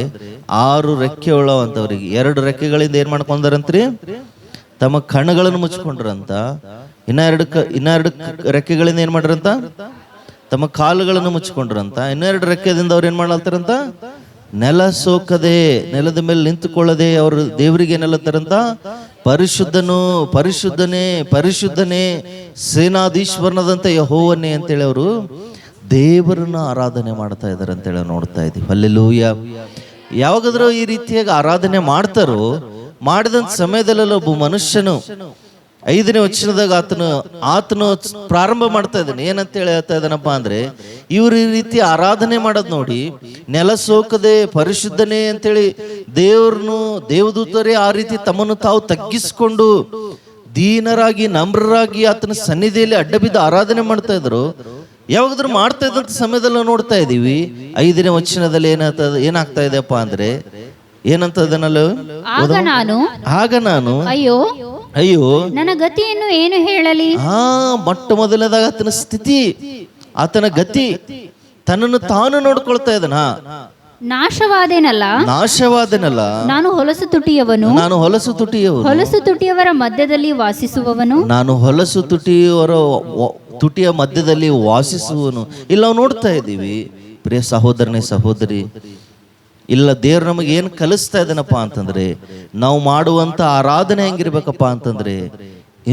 6 ರೆಕ್ಕೆ ಉಳ್ಳವಂತವ್ರಿಗೆ 2 ರೆಕ್ಕೆಗಳಿಂದ ಏನ್ ಮಾಡ್ಕೊಂಡಾರಂತ್ರಿ? ತಮ್ಮ ಕಣ್ಣುಗಳನ್ನು ಮುಚ್ಕೊಂಡ್ರಂತ. ಇನ್ನ ಎರಡು ರೆಕ್ಕೆಗಳಿಂದ ಏನ್ ಮಾಡ್ರಂತ? ತಮ್ಮ ಕಾಲುಗಳನ್ನು ಮುಚ್ಕೊಂಡ್ರಂತ. 2 ರೆಕ್ಕೆದಿಂದ ಅವ್ರು ಏನ್ ಮಾಡ್ಲತ್ತಾರಂತ? ನೆಲ ಸೋಕದೆ, ನೆಲದ ಮೇಲೆ ನಿಂತುಕೊಳ್ಳದೆ ಅವರು ದೇವರಿಗೆ ಏನಲ್ಲತ್ತಾರಂತ? ಪರಿಶುದ್ಧನು, ಪರಿಶುದ್ಧನೇ, ಪರಿಶುದ್ಧನೇ, ಸೇನಾಧೀಶ್ವರನಾದಂತ ಯೆಹೋವನೇ ಅಂತೇಳಿ ಅವರು ದೇವರನ್ನ ಆರಾಧನೆ ಮಾಡ್ತಾ ಇದ್ದಾರೆ ಅಂತೇಳಿ ನೋಡ್ತಾ ಇದ್ದೀವಿ. ಹಲ್ಲೆಲೂಯಾ. ಯಾವಾಗಾದ್ರೂ ಈ ರೀತಿಯಾಗಿ ಆರಾಧನೆ ಮಾಡ್ತಾರೋ, ಮಾಡಿದಂಥ ಸಮಯದಲ್ಲೆಲ್ಲ ಒಬ್ಬ ಮನುಷ್ಯನು 5ನೇ ವಚನದಾಗ ಆತನು ಪ್ರಾರಂಭ ಮಾಡ್ತಾ ಇದ್ದಾನೆ. ಏನಂತೇಳಿ ಹೇಳ್ತಾ ಇದ್ದಾನಪ್ಪ ಅಂದ್ರೆ, ಇವ್ರು ಈ ರೀತಿ ಆರಾಧನೆ ಮಾಡೋದು ನೋಡಿ, ನೆಲ ಸೋಕದೆ ಪರಿಶುದ್ಧನೇ ಅಂತೇಳಿ ದೇವದೂತರೇ ಆ ರೀತಿ ತಮ್ಮನ್ನು ತಾವು ತಗ್ಗಿಸ್ಕೊಂಡು ದೀನರಾಗಿ ನಮ್ರರಾಗಿ ಆತನ ಸನ್ನಿಧಿಯಲ್ಲಿ ಅಡ್ಡ ಬಿದ್ದು ಆರಾಧನೆ ಮಾಡ್ತಾ ಇದ್ರು. ಯಾವಾಗಾದ್ರೂ ಮಾಡ್ತಾ ಇದ್ದಂಥ ಸಮಯದಲ್ಲಿ ನೋಡ್ತಾ ಇದೀವಿ 5ನೇ ವಚನದಲ್ಲಿ ಏನಾಗ್ತಾ ಇದೆಯಪ್ಪ ಅಂದ್ರೆ, ಏನಂತದನಲ್ಲ, ಆಗ ನಾನು ಅಯ್ಯೋ ನನ್ನ ಗತಿಯನ್ನು ಏನು ಹೇಳಲಿ. ಮೊಟ್ಟ ಮೊದಲನೇದಾಗ ಆತನ ಸ್ಥಿತಿ, ಆತನ ಗತಿ, ತನ್ನನ್ನು ತಾನು ನೋಡ್ಕೊಳ್ತಾ ಇದ್ದಾನ. ನಾಶವಾದೆನಲ್ಲ ನಾನು ಹೊಲಸು ತುಟಿಯವನು, ಹೊಲಸು ತುಟಿಯವರ ಮಧ್ಯದಲ್ಲಿ ವಾಸಿಸುವವನು, ನಾನು ಹೊಲಸು ತುಟಿಯ ಮಧ್ಯದಲ್ಲಿ ವಾಸಿಸುವನು. ಇಲ್ಲ ನಾವು ನೋಡ್ತಾ ಇದ್ದೀವಿ ಪ್ರಿಯ ಸಹೋದರನೇ ಸಹೋದರಿ, ಇಲ್ಲ ದೇವ್ರು ನಮಗೆ ಏನು ಕಲಿಸ್ತಾ ಇದ್ದಾನಪ್ಪ ಅಂತಂದ್ರೆ, ನಾವು ಮಾಡುವಂತ ಆರಾಧನೆ ಹೆಂಗಿರ್ಬೇಕಪ್ಪ ಅಂತಂದ್ರೆ,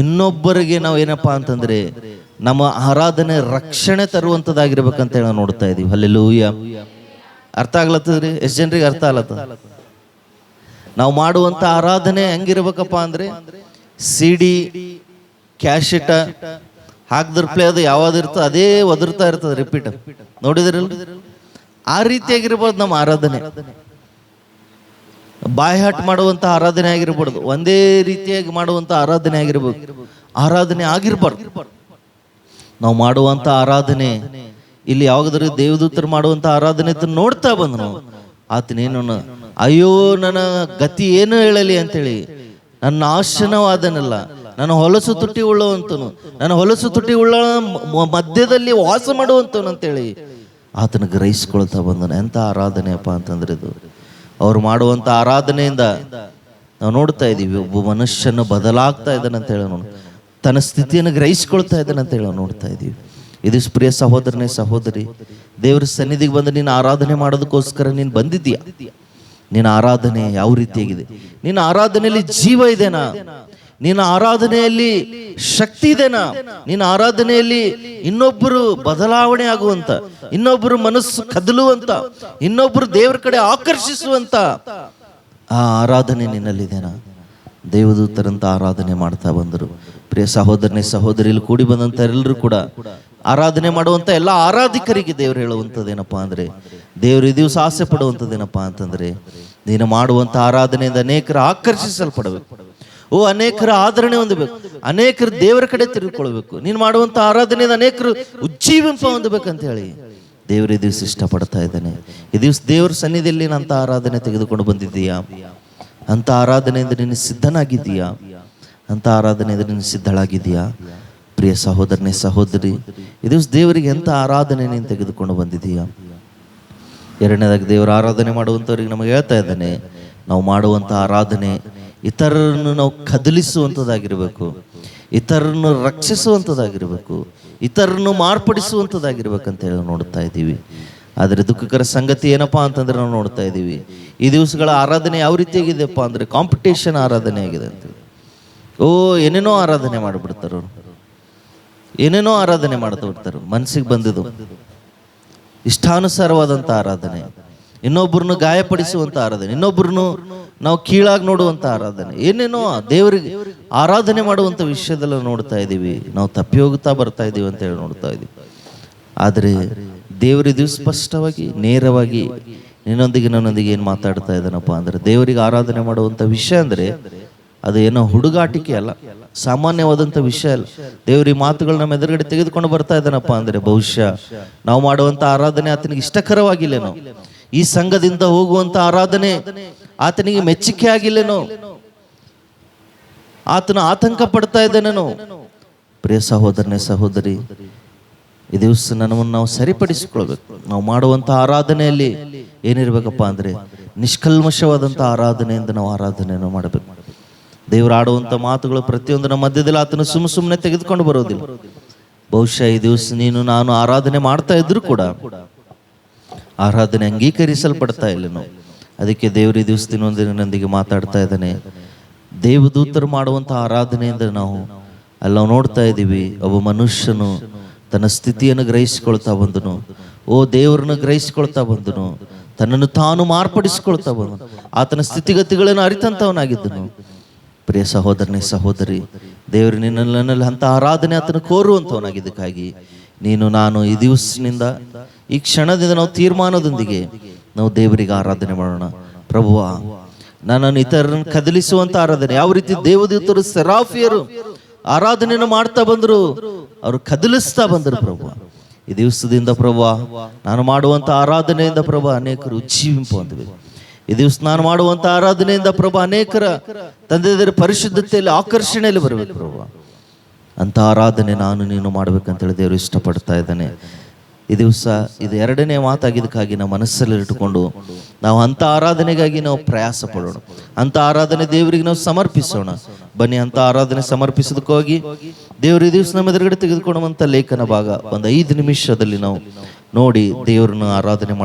ಇನ್ನೊಬ್ಬರಿಗೆ ನಾವು ಏನಪ್ಪ ಅಂತಂದ್ರೆ ನಮ್ಮ ಆರಾಧನೆ ರಕ್ಷಣೆ ತರುವಂತದ್ದಾಗಿರ್ಬೇಕಂತ ಹೇಳಿ ನಾವು ನೋಡ್ತಾ ಇದೀವಿ. ಹಲ್ಲೆಲೂಯಾ. ಅರ್ಥ ಆಗ್ಲತ್ತದ್ರಿ? ಎಷ್ಟು ಜನರಿಗೆ ಅರ್ಥ ಆಗ್ಲತ್ತ? ನಾವು ಮಾಡುವಂತ ಆರಾಧನೆ ಹೆಂಗಿರ್ಬೇಕಪ್ಪ ಅಂದ್ರೆ, CD ಕ್ಯಾಶೆಟ್ ಹಾಕ್ದ್ರ ಪ್ಲೇ ಅದು ಯಾವ್ದಿರ್ತದೆ ಅದೇ ಒದರ್ತಾ ಇರ್ತದೆ, ರಿಪೀಟ್. ನೋಡಿದ್ರಲ್ಲ, ಆ ರೀತಿಯಾಗಿರ್ಬೋದು ನಮ್ಮ ಆರಾಧನೆ. ಬಾಯ್ಹಾಟ್ ಮಾಡುವಂತ ಆರಾಧನೆ ಆಗಿರ್ಬಾರ್ದು, ಒಂದೇ ರೀತಿಯಾಗಿ ಮಾಡುವಂತ ಆರಾಧನೆ ಆಗಿರ್ಬಾರ್ದು. ನಾವು ಮಾಡುವಂತ ಆರಾಧನೆ ಇಲ್ಲಿ ಯಾವಾಗಾದ್ರೂ ದೇವದೂತರು ಮಾಡುವಂತ ಆರಾಧನೆ ನೋಡ್ತಾ ಬಂದನು, ಆತನೇನು ಅಯ್ಯೋ ನನ್ನ ಗತಿ ಏನು ಹೇಳಲಿ ಅಂತೇಳಿ, ನನ್ನ ನಾಶನವಾದನಲ್ಲ, ನನ್ನ ಹೊಲಸು ತುಟಿ ಉಳ್ಳವಂತನು, ನನ್ನ ಹೊಲಸು ತುಟಿ ಉಳ್ಳ ಮಧ್ಯದಲ್ಲಿ ವಾಸ ಮಾಡುವಂತನು ಅಂತೇಳಿ ಆತನ ಗ್ರಹಿಸ್ಕೊಳ್ತಾ ಬಂದನು. ಎಂಥ ಆರಾಧನೆ ಅಪ್ಪ ಅಂತಂದ್ರೆ ಇದು. ಅವ್ರು ಮಾಡುವಂತ ಆರಾಧನೆಯಿಂದ ನಾವು ನೋಡ್ತಾ ಇದ್ದೀವಿ, ಒಬ್ಬ ಮನುಷ್ಯನು ಬದಲಾಗ್ತಾ ಇದ್ದಾನೆ ಅಂತ ಹೇಳಿ, ತನ್ನ ಸ್ಥಿತಿಯನ್ನು ಗ್ರಹಿಸ್ಕೊಳ್ತಾ ಇದ್ದಾನೆ ಅಂತ ಹೇಳಿ ನೋಡ್ತಾ ಇದ್ದೀವಿ. ಇದು ಪ್ರಿಯ ಸಹೋದರನೇ ಸಹೋದರಿ, ದೇವರ ಸನ್ನಿಧಿಗೆ ಬಂದು ನೀನು ಆರಾಧನೆ ಮಾಡೋದಕ್ಕೋಸ್ಕರ ನೀನು ಬಂದಿದ್ದೀಯಾ? ನಿನ್ನ ಆರಾಧನೆ ಯಾವ ರೀತಿಯಾಗಿದೆ? ನಿನ್ನ ಆರಾಧನೆಯಲ್ಲಿ ಜೀವ ಇದೆನಾ? ನಿನ್ನ ಆರಾಧನೆಯಲ್ಲಿ ಶಕ್ತಿ ಇದೆನಾ? ನಿನ್ನ ಆರಾಧನೆಯಲ್ಲಿ ಇನ್ನೊಬ್ಬರು ಬದಲಾವಣೆ ಆಗುವಂತ, ಇನ್ನೊಬ್ಬರು ಮನಸ್ಸು ಕದಲುವಂತ, ಇನ್ನೊಬ್ಬರು ದೇವರ ಕಡೆ ಆಕರ್ಷಿಸುವಂತ ಆ ಆರಾಧನೆ ನಿನ್ನಲ್ಲಿದೆನಾ? ದೇವದೂತರಂತ ಆರಾಧನೆ ಮಾಡ್ತಾ ಬಂದರು. ಪ್ರಿಯ ಸಹೋದರನೇ ಸಹೋದರಿಯಲ್ಲಿ ಕೂಡಿ ಬಂದಂತ ಎಲ್ಲರೂ ಕೂಡ ಆರಾಧನೆ ಮಾಡುವಂತ ಎಲ್ಲ ಆರಾಧಿಕರಿಗೆ ದೇವರು ಹೇಳುವಂಥದ್ದೇನಪ್ಪಾ ಅಂದ್ರೆ, ದೇವರು ಈ ದಿವಸ ಆಸೆ ಪಡುವಂಥದ್ದೇನಪ್ಪಾ ಅಂತಂದ್ರೆ, ನೀನು ಮಾಡುವಂತ ಆರಾಧನೆಯಿಂದ ಅನೇಕರು ಆಕರ್ಷಿಸಲ್ಪಡಬೇಕು. ಅನೇಕರ ಆದರಣೆ ಹೊಂದಬೇಕು, ಅನೇಕರು ದೇವರ ಕಡೆ ತಿರುಗಿಕೊಳ್ಬೇಕು. ನೀನು ಮಾಡುವಂತ ಆರಾಧನೆಯಿಂದ ಅನೇಕರು ಉಜ್ಜೀವಿಂಪ ಹೊಂದಬೇಕಂತ ಹೇಳಿ ದೇವರು ಈ ದಿವಸ ಇಷ್ಟಪಡ್ತಾ ಇದ್ದಾನೆ. ಈ ದಿವಸ ದೇವರ ಸನ್ನಿಧಿಯಲ್ಲಿ ಅಂತ ಆರಾಧನೆ ತೆಗೆದುಕೊಂಡು ಬಂದಿದ್ದೀಯಾ? ಅಂತ ಆರಾಧನೆಯಿಂದ ನೀನು ಸಿದ್ಧನಾಗಿದ್ದೀಯಾ? ಅಂತ ಆರಾಧನೆಯಿಂದ ನೀನು ಸಿದ್ಧಳಾಗಿದ್ದೀಯಾ? ಪ್ರಿಯ ಸಹೋದರನೇ ಸಹೋದರಿ, ಈ ದಿವಸ ದೇವರಿಗೆ ಎಂಥ ಆರಾಧನೆ ನೀನು ತೆಗೆದುಕೊಂಡು ಬಂದಿದ್ದೀಯಾ? ಎರಡನೇದಾಗಿ ದೇವರ ಆರಾಧನೆ ಮಾಡುವಂಥವ್ರಿಗೆ ನಮಗೆ ಹೇಳ್ತಾ ಇದ್ದಾನೆ, ನಾವು ಮಾಡುವಂಥ ಆರಾಧನೆ ಇತರರನ್ನು ನಾವು ಕದಲಿಸುವಂಥದ್ದಾಗಿರ್ಬೇಕು, ಇತರರನ್ನು ರಕ್ಷಿಸುವಂಥದ್ದಾಗಿರ್ಬೇಕು, ಇತರರನ್ನು ಮಾರ್ಪಡಿಸುವಂಥದ್ದಾಗಿರ್ಬೇಕಂತ ಹೇಳಿ ನೋಡ್ತಾ ಇದ್ದೀವಿ. ಆದರೆ ದುಃಖಕರ ಸಂಗತಿ ಏನಪ್ಪಾ ಅಂತಂದ್ರೆ, ನಾವು ನೋಡ್ತಾ ಇದ್ದೀವಿ ಈ ದಿವಸಗಳ ಆರಾಧನೆ ಯಾವ ರೀತಿಯಾಗಿದೆಪ್ಪ ಅಂದ್ರೆ, ಕಾಂಪಿಟೇಷನ್ ಆರಾಧನೆ ಆಗಿದೆ ಅಂತೇಳಿ. ಏನೇನೋ ಆರಾಧನೆ ಮಾಡಿಬಿಡ್ತಾರೆ ಅವರು, ಏನೇನೋ ಆರಾಧನೆ ಮಾಡ್ತಾ ಬಿಡ್ತಾರೆ. ಮನಸ್ಸಿಗೆ ಬಂದಿದ್ದು ಇಷ್ಟಾನುಸಾರವಾದಂಥ ಆರಾಧನೆ, ಇನ್ನೊಬ್ಬರನ್ನು ಗಾಯಪಡಿಸುವಂಥ ಆರಾಧನೆ, ಇನ್ನೊಬ್ಬರನ್ನು ನಾವು ಕೀಳಾಗಿ ನೋಡುವಂಥ ಆರಾಧನೆ, ಏನೇನೋ ದೇವರಿಗೆ ಆರಾಧನೆ ಮಾಡುವಂಥ ವಿಷಯದಲ್ಲ ನೋಡ್ತಾ ಇದ್ದೀವಿ. ನಾವು ತಪ್ಪಿ ಹೋಗ್ತಾ ಬರ್ತಾ ಇದ್ದೀವಿ ಅಂತ ಹೇಳಿ ನೋಡ್ತಾ ಇದ್ದೀವಿ. ಆದರೆ ದೇವರಿದು ಸ್ಪಷ್ಟವಾಗಿ ನೇರವಾಗಿ ನಿನ್ನೊಂದಿಗೆ ನನ್ನೊಂದಿಗೆ ಏನು ಮಾತಾಡ್ತಾ ಇದ್ದಾನಪ್ಪ ಅಂದರೆ, ದೇವರಿಗೆ ಆರಾಧನೆ ಮಾಡುವಂಥ ವಿಷಯ ಅಂದರೆ ಅದು ಏನೋ ಹುಡುಗಾಟಿಕೆ ಅಲ್ಲ, ಸಾಮಾನ್ಯವಾದಂಥ ವಿಷಯ ಅಲ್ಲ. ದೇವರಿ ಮಾತುಗಳು ನಮ್ಮ ಎದುರುಗಡೆ ತೆಗೆದುಕೊಂಡು ಬರ್ತಾ ಇದ್ದಾನಪ್ಪ ಅಂದರೆ, ಬಹುಶಃ ನಾವು ಮಾಡುವಂಥ ಆರಾಧನೆ ಆತನಿಗೆ ಇಷ್ಟಕರವಾಗಿಲ್ಲೇನೋ, ಈ ಸಂಘದಿಂದ ಹೋಗುವಂಥ ಆರಾಧನೆ ಆತನಿಗೆ ಮೆಚ್ಚುಗೆ ಆಗಿಲ್ಲೇನೋ, ಆತನ ಆತಂಕ ಪಡ್ತಾ ಇದ್ದಾನೇನೋ. ಪ್ರಿಯ ಸಹೋದರನೇ ಸಹೋದರಿ, ಈ ದಿವಸ ನನ್ನನ್ನು ನಾವು ಸರಿಪಡಿಸಿಕೊಳ್ಬೇಕು. ನಾವು ಮಾಡುವಂಥ ಆರಾಧನೆಯಲ್ಲಿ ಏನಿರ್ಬೇಕಪ್ಪ ಅಂದರೆ, ನಿಷ್ಕಲ್ಮಶವಾದಂಥ ಆರಾಧನೆಯಿಂದ ನಾವು ಆರಾಧನೆಯನ್ನು ಮಾಡಬೇಕು. ದೇವರು ಆಡುವಂಥ ಮಾತುಗಳು ಪ್ರತಿಯೊಂದು ನಮ್ಮ ಮಧ್ಯದಲ್ಲಿ ಆತನ ಸುಮ್ಮನೆ ತೆಗೆದುಕೊಂಡು ಬರೋದಿಲ್ಲ. ಬಹುಶಃ ಈ ದಿವಸ ನೀನು ನಾನು ಆರಾಧನೆ ಮಾಡ್ತಾ ಇದ್ರು ಕೂಡ ಆರಾಧನೆ ಅಂಗೀಕರಿಸಲ್ಪಡ್ತಾ ಇಲ್ಲನೋ. ಅದಕ್ಕೆ ದೇವರು ಈ ದಿವಸ ದಿನೊಂದಿಗೆ ಮಾತಾಡ್ತಾ ಇದ್ದಾನೆ. ದೇವದೂತರು ಮಾಡುವಂಥ ಆರಾಧನೆಯಿಂದ ನಾವು ನೋಡ್ತಾ ಇದ್ದೀವಿ, ಒಬ್ಬ ಮನುಷ್ಯನು ತನ್ನ ಸ್ಥಿತಿಯನ್ನು ಗ್ರಹಿಸಿಕೊಳ್ತಾ ಬಂದನು, ದೇವರನ್ನು ಗ್ರಹಿಸಿಕೊಳ್ತಾ ಬಂದನು, ತನ್ನನ್ನು ತಾನು ಮಾರ್ಪಡಿಸಿಕೊಳ್ತಾ ಬಂದನು. ಆತನ ಸ್ಥಿತಿಗತಿಗಳನ್ನು ಅರಿತಂತವನಾಗಿದ್ದನು. ಪ್ರಿಯ ಸಹೋದರನೇ ಸಹೋದರಿ, ದೇವರು ನನ್ನಲ್ಲಿ ಅಂತ ಆರಾಧನೆ ಆತನ ಕೋರುವಂಥವನಾಗಿದ್ದಕ್ಕಾಗಿ ನೀನು ನಾನು ಈ ದಿವಸದಿಂದ ಈ ಕ್ಷಣದಿಂದ ನಾವು ತೀರ್ಮಾನದೊಂದಿಗೆ ನಾವು ದೇವರಿಗೆ ಆರಾಧನೆ ಮಾಡೋಣ. ಪ್ರಭುವ, ನನ್ನನ್ನು ಇತರರನ್ನು ಕದಲಿಸುವಂತ ಆರಾಧನೆ, ಯಾವ ರೀತಿ ದೇವದೂತರು ಸೆರಾಫಿಯರು ಆರಾಧನೆಯನ್ನು ಮಾಡ್ತಾ ಬಂದರು, ಅವರು ಕದಲಿಸ್ತಾ ಬಂದರು. ಪ್ರಭು, ಈ ದಿವಸದಿಂದ ಪ್ರಭು ನಾನು ಮಾಡುವಂಥ ಆರಾಧನೆಯಿಂದ ಪ್ರಭು ಅನೇಕರು ಜೀವಿಂಪು ಹೊಂದಬೇಕು. ಈ ದಿವಸ ನಾನು ಮಾಡುವಂಥ ಆರಾಧನೆಯಿಂದ ಪ್ರಭು ಅನೇಕರ ತಂದೆಯ ಪರಿಶುದ್ಧತೆಯಲ್ಲಿ ಆಕರ್ಷಣೆಯಲ್ಲಿ ಬರಬೇಕು. ಪ್ರಭು, ಅಂಥ ಆರಾಧನೆ ನಾನು ನೀನು ಮಾಡ್ಬೇಕಂತೇಳಿ ದೇವರು ಇಷ್ಟಪಡ್ತಾ ಇದ್ದಾನೆ. ಈ ದಿವಸ ಇದು 2ನೇ ಮಾತಾಗಿದ್ದಕ್ಕಾಗಿ ನಾವು ಮನಸ್ಸಲ್ಲಿ ಇಟ್ಟುಕೊಂಡು ನಾವು ಅಂಥ ಆರಾಧನೆಗಾಗಿ ನಾವು ಪ್ರಯಾಸ ಪಡೋಣ. ಅಂಥ ಆರಾಧನೆ ದೇವರಿಗೆ ನಾವು ಸಮರ್ಪಿಸೋಣ. ಬನ್ನಿ, ಅಂಥ ಆರಾಧನೆ ಸಮರ್ಪಿಸೋದಕ್ಕಾಗಿ ದೇವರು ಈ ದಿವಸ ನಮ್ಮ ಎದುರುಗಡೆ ತೆಗೆದುಕೊಳ್ಳುವಂಥ ಲೇಖನ ಭಾಗ ಒಂದು 5 ನಿಮಿಷದಲ್ಲಿ ನಾವು ನೋಡಿ ದೇವರನ್ನು ಆರಾಧನೆ